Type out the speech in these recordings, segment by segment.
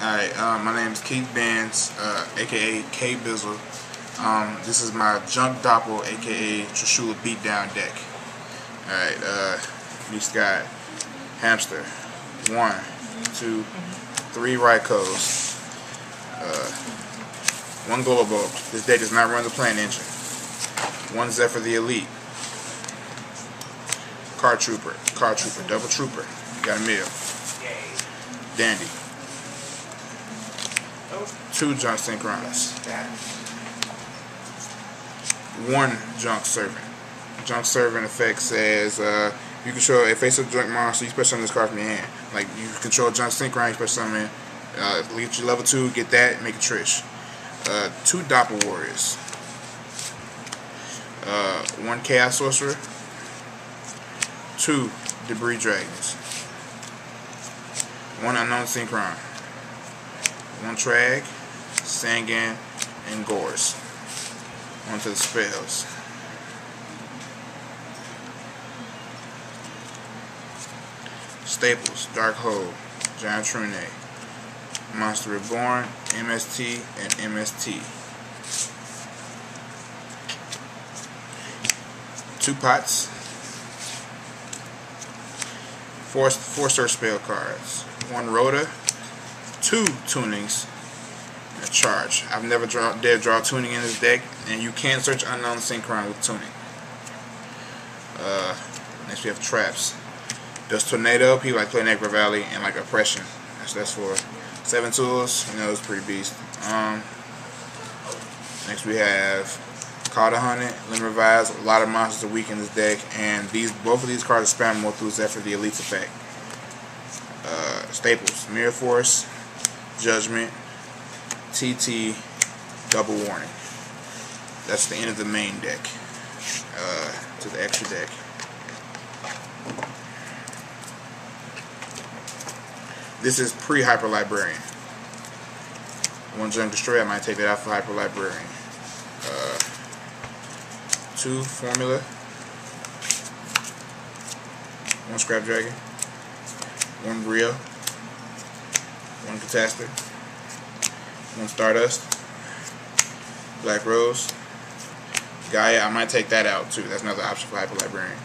Alright, my name is Keith Benz, aka K Bizzle. This is my Junk Doppel, aka TRISHULA beatdown deck. Alright, we got Hamster, 1, 2, 3 Raikos, 1 Globo. This deck does not run the plant engine. 1 Zephyr the Elite, Car Trooper, Double Trooper, got a meal, Dandy, 2 Junk Synchrons, 1 Junk Servant. Junk Servant effect says you control a face-up junk monster, you special summon this card from your hand. Like, you control Junk Synchron, you special summon, get your level 2, get that, make a Trish. 2 Doppel Warriors, 1 Chaos Sorcerer, 2 Debris Dragons, 1 Unknown Synchron, 1 Trag, Sangan, and Gores. On to the spells. Staples, Dark Hole, Giant Trune, Monster Reborn, MST, and MST. 2 pots, 4 search spell cards, 1 Rhoda, 2 tunings, and a charge. I've never dared draw tuning in this deck, and you can search Unknown Synchron with tuning. Next we have traps. Does Tornado, people like play Necro Valley, and like Oppression. That's for 7 tools. You know, it's pretty beast. Next we have Call the Hunted, Limit Revise. A lot of monsters are weak in this deck, and both of these cards are spammable through Zephyr the Elite's effect. Staples, Mirror Force, Judgment, TT, Double Warning. That's the end of the main deck. To the extra deck. This is pre-Hyper Librarian. 1 Junk Destroyer, I might take that out for Hyper Librarian. 2 Formula, 1 Scrap Dragon, 1 Brio, 1 Catastrophe, 1 Stardust, Black Rose, Gaia, I might take that out too. That's another option for Hyper Librarian.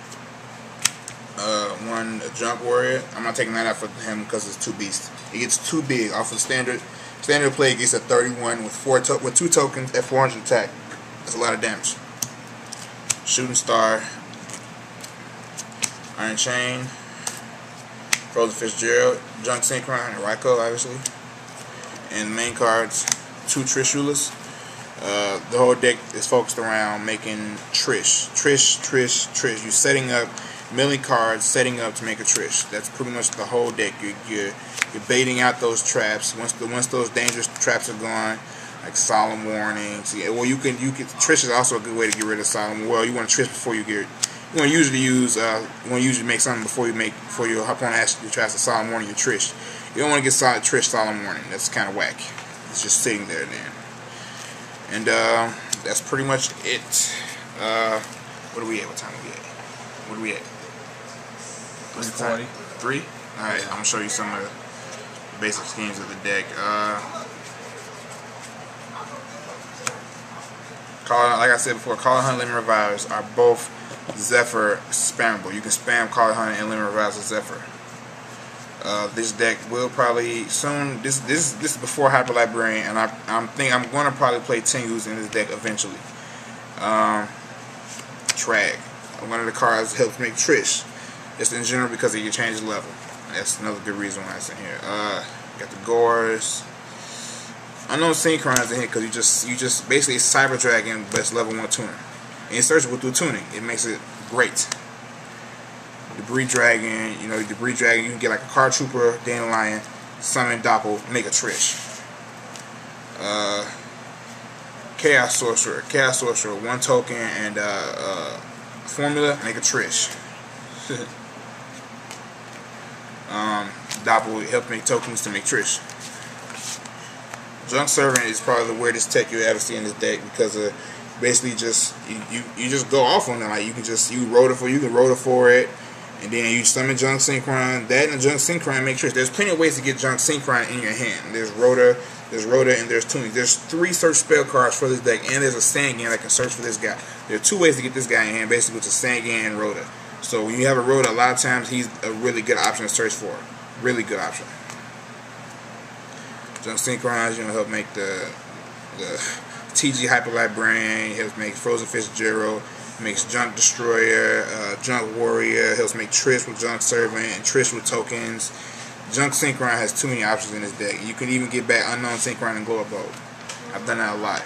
1 Junk Warrior, I'm not taking that out for him because it's too beast. It gets too big off of standard play. It gets a 31 with 2 tokens at 400 attack. That's a lot of damage. Shooting Star, Iron Chain, Frozen Fitzgerald, Junk Synchron, and Raiko, obviously. And the main cards, 2 Trishulas. The whole deck is focused around making Trish. You're setting up milling cards, setting up to make a Trish. That's pretty much the whole deck. You're baiting out those traps. Once those dangerous traps are gone, like Solemn Warning. Well, you can Trish is also a good way to get rid of Solemn. Well, you want to Trish before you get. You want to usually make something before your opponent actually tries to Solemn Warning your Trish. You don't want to get Trish Solemn Warning. That's kind of whack. It's just sitting there then. And that's pretty much it. What are we at? What time are we at? What are we at? What's the time? 3? Alright, I'm going to show you some of the basic schemes of the deck. Like I said before, Call the Hunted and Limit Revives are both Zephyr spammable. You can spam Call the Hunted and Limit Revives with Zephyr. This deck will probably soon. This is before Hyper Librarian, and I'm going to probably play Tengus in this deck eventually. Trag, one of the cards helps make Trish. Just in general because of your change of level. That's another good reason why it's in here. Got the Gores, Unknown Synchrons in here because you just basically Cyber Dragon, best level 1 tuner. And it's searchable through tuning. It makes it great. Debris Dragon, Debris Dragon, you can get like a Car Trooper, Dandelion, Summon Doppel, make a Trish. Chaos Sorcerer, 1 token and Formula, make a Trish. Doppel will help make tokens to make Trish. Junk Servant is probably the weirdest tech you ever see in this deck because basically just you just go off on it. Like you can roll it for it. And then you summon Junk Synchron. That and the Junk Synchron make Trish. There's plenty of ways to get Junk Synchron in your hand. There's Rhoda, and there's Tunic. There's 3 search spell cards for this deck, and there's a Sangan that can search for this guy. There are 2 ways to get this guy in your hand, basically, with a Sangan and Rhoda. So when you have a Rhoda, a lot of times he's a really good option to search for. Really good option. Junk Synchron, help make the TG Hyper Librarian, helps make Frozen Fitzgerald, makes Junk Destroyer, Junk Warrior, helps make Trish with Junk Servant, and Trish with tokens. Junk Synchron has too many options in this deck. You can even get back Unknown Synchron and Glow Up Bolt. I've done that a lot.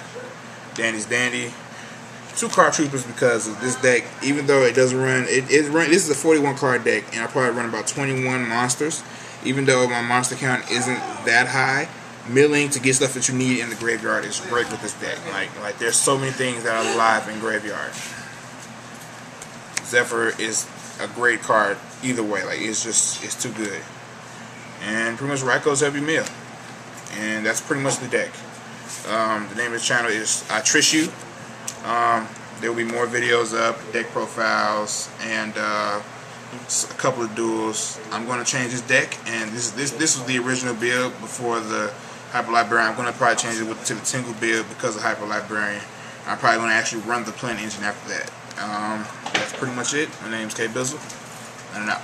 Dandy's Dandy. 2 card troopers because of this deck, even though it doesn't run, this is a 41 card deck, and I probably run about 21 monsters. Even though my monster count isn't that high, milling to get stuff that you need in the graveyard is great with this deck. Like there's so many things that are live in graveyard. Zephyr is a great card either way. Like it's too good. And pretty much Raiko's Heavy Meal. And that's pretty much the deck. The name of the channel is TRISHULA. There will be more videos up, deck profiles, and a couple of duels. I'm going to change this deck, and this was the original build before the Hyper Librarian. I'm going to probably change it to the Tingle build because of Hyper Librarian. I'm probably going to actually run the Plant Engine after that. That's pretty much it. My name's K Bizzle, and I'm out.